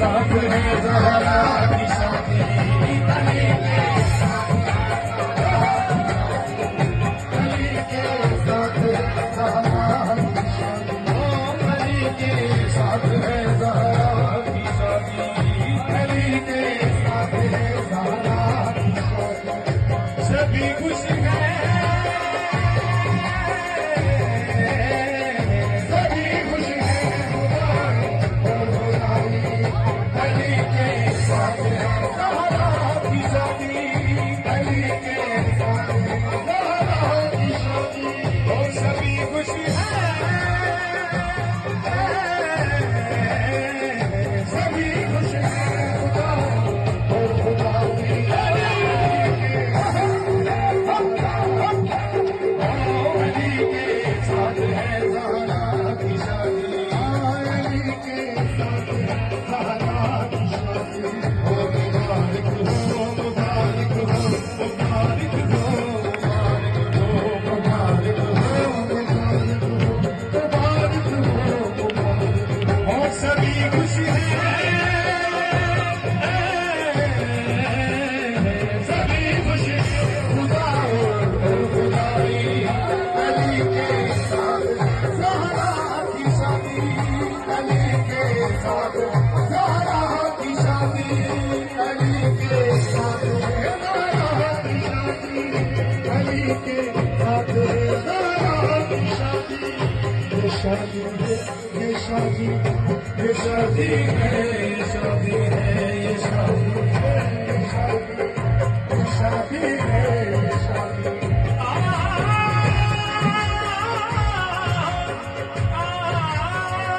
साथ है ज़हरा की शादी, अली के साथ है ज़हरा की शादी, ओ अली के साथ है ज़हरा की शादी, अली के साथ है ज़हरा की शादी। सभी खुश हैं, सभी खुश हैं, अली के साथ है ज़हरा की शादी, अली के साथ है ज़हरा की शादी। और सभी खुश हैं, सभी खुश हैं, खुदा और खुदा की अली के साथ है ज़हरा की शादी, अली के साथ है ज़हरा की शादी। ओ मुबारक हो, मुबारक हो, मुबारक हो, मुबारक हो, मुबारक हो, मुबारक हो, मुबारक हो। और सभी खुश हैं, सभी खुश हैं, खुदा और खुदाई, अली के साथ ज़हरा की शादी, अली के साथ ज़हरा की शादी, अली के साथ ज़हरा की शादी, अली के साथ ज़हरा की शादी। ये शादी है, ये शादी, ये शादी है, ये शादी है, ये शादी है, ये शादी है।